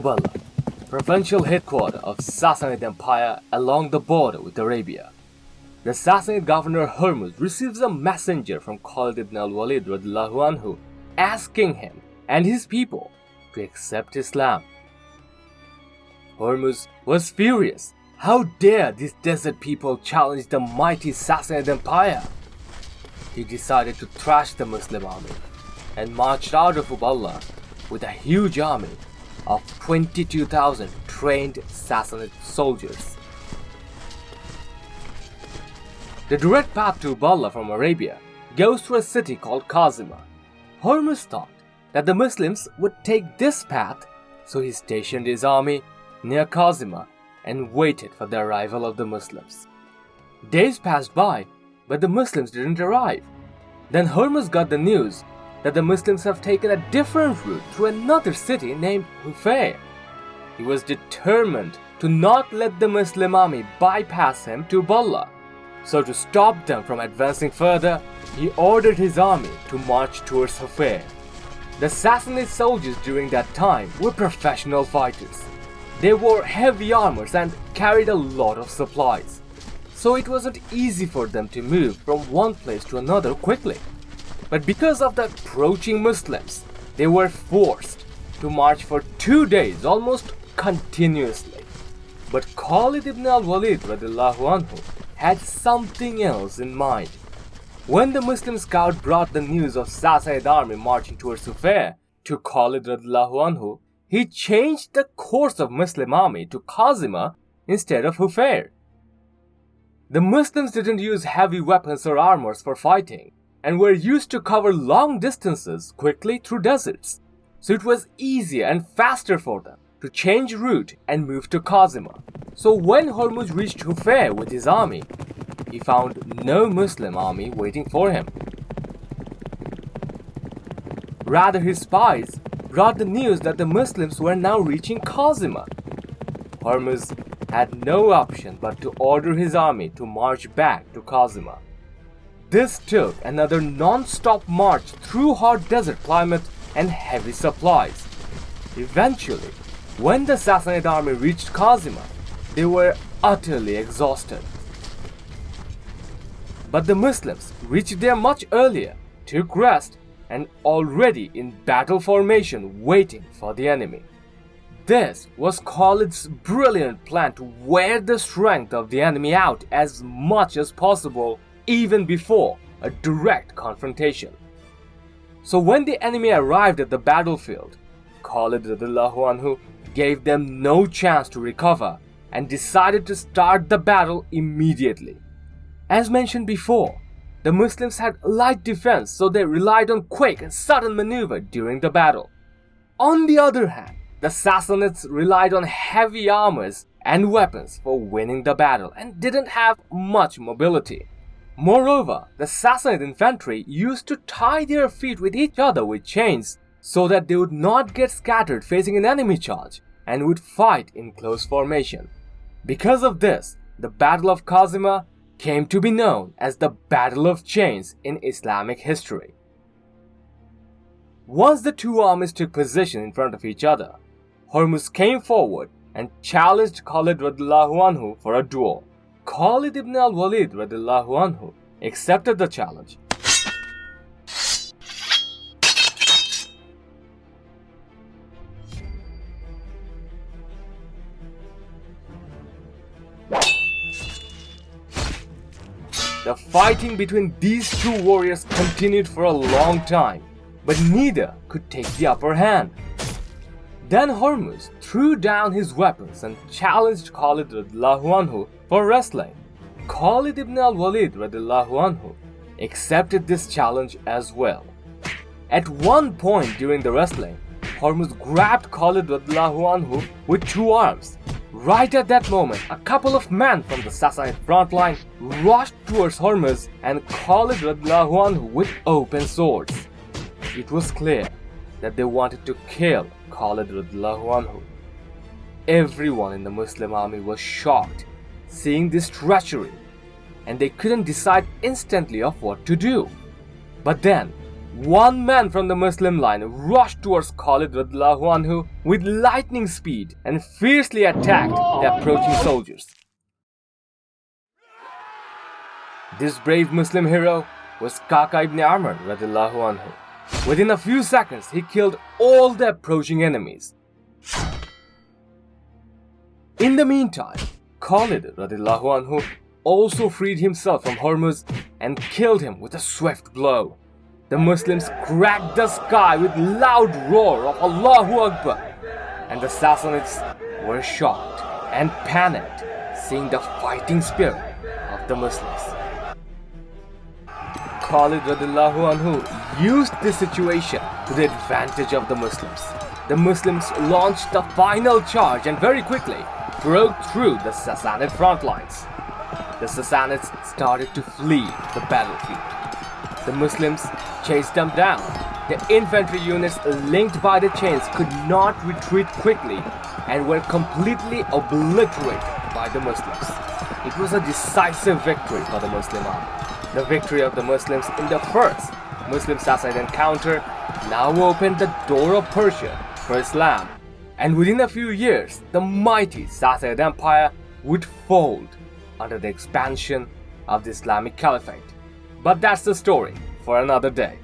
Bala, provincial headquarters of Sassanid Empire along the border with Arabia. The Sassanid governor Hormuz receives a messenger from Khalid ibn al-Waleed radhiyallahu anhu asking him and his people to accept Islam. Hormuz was furious. How dare these desert people challenge the mighty Sassanid Empire? He decided to thrash the Muslim army and marched out of Bala with a huge army of 22,000 trained Sassanid soldiers. The direct path to Bala from Arabia goes through a city called Kazima. Hormuz thought that the Muslims would take this path, so he stationed his army near Kazima and waited for the arrival of the Muslims. Days passed by, but the Muslims didn't arrive. Then Hormuz got the news that the Muslims have taken a different route through another city named Hufayr. He was determined to not let the Muslim army bypass him to Bala. So to stop them from advancing further, he ordered his army to march towards Hufayr. The Sassanid soldiers during that time were professional fighters. They wore heavy armors and carried a lot of supplies. So it wasn't easy for them to move from one place to another quickly. But because of the approaching Muslims, they were forced to march for 2 days almost continuously. But Khalid ibn al-Waleed radhiyallahu anhu had something else in mind. When the Muslim scout brought the news of Sassanid army marching towards Hufayr to Khalid radhiyallahu anhu, he changed the course of Muslim army to Kazima instead of Hufayr. The Muslims didn't use heavy weapons or armors for fighting and were used to cover long distances quickly through deserts. So it was easier and faster for them to change route and move to Kazima. So when Hormuz reached Hufayr with his army, he found no Muslim army waiting for him. Rather, his spies brought the news that the Muslims were now reaching Kazima. Hormuz had no option but to order his army to march back to Kazima. This took another non-stop march through hot desert climate and heavy supplies. Eventually, when the Sassanid army reached Kazima, they were utterly exhausted. But the Muslims reached there much earlier, took rest, and already in battle formation waiting for the enemy. This was Khalid's brilliant plan to wear the strength of the enemy out as much as possible even before a direct confrontation. So when the enemy arrived at the battlefield, Khalid radhiyallahu anhu gave them no chance to recover and decided to start the battle immediately. As mentioned before, the Muslims had light defense, so they relied on quick and sudden maneuver during the battle. On the other hand, the Sassanids relied on heavy armors and weapons for winning the battle and didn't have much mobility. Moreover, the Sassanid infantry used to tie their feet with each other with chains so that they would not get scattered facing an enemy charge and would fight in close formation. Because of this, the Battle of Kazima came to be known as the Battle of Chains in Islamic history. Once the two armies took position in front of each other, Hormuz came forward and challenged Khalid radhiyallahu anhu for a duel. Khalid ibn al-Waleed radhiyallahu anhu accepted the challenge. The fighting between these two warriors continued for a long time, but neither could take the upper hand. Then Hormuz threw down his weapons and challenged Khalid radhiyallahu anhu for wrestling. Khalid ibn al-Waleed radhiyallahu anhu accepted this challenge as well. At one point during the wrestling, Hormuz grabbed Khalid radhiyallahu anhu with two arms. Right at that moment, a couple of men from the Sassanid front line rushed towards Hormuz and Khalid radhiyallahu anhu with open swords. It was clear that they wanted to kill Khalid radhiyallahu anhu. Everyone in the Muslim army was shocked seeing this treachery, and they couldn't decide instantly of what to do. But then, one man from the Muslim line rushed towards Khalid radiallahu anhu with lightning speed and fiercely attacked the approaching soldiers. This brave Muslim hero was Kaka ibn Amr radiallahu anhu. Within a few seconds, he killed all the approaching enemies. In the meantime, Khalid radiallahu anhu also freed himself from Hormuz and killed him with a swift blow. The Muslims cracked the sky with loud roar of Allahu Akbar, and the Sassanids were shocked and panicked seeing the fighting spirit of the Muslims. Khalid radiallahu anhu used this situation to the advantage of the Muslims. The Muslims launched the final charge and very quickly broke through the Sassanid front lines. The Sassanids started to flee the battlefield. The Muslims chased them down. The infantry units linked by the chains could not retreat quickly and were completely obliterated by the Muslims. It was a decisive victory for the Muslim army. The victory of the Muslims in the first Muslim-Sassanid encounter now opened the door of Persia for Islam, and within a few years, the mighty Sassanid Empire would fold under the expansion of the Islamic Caliphate. But that's the story for another day.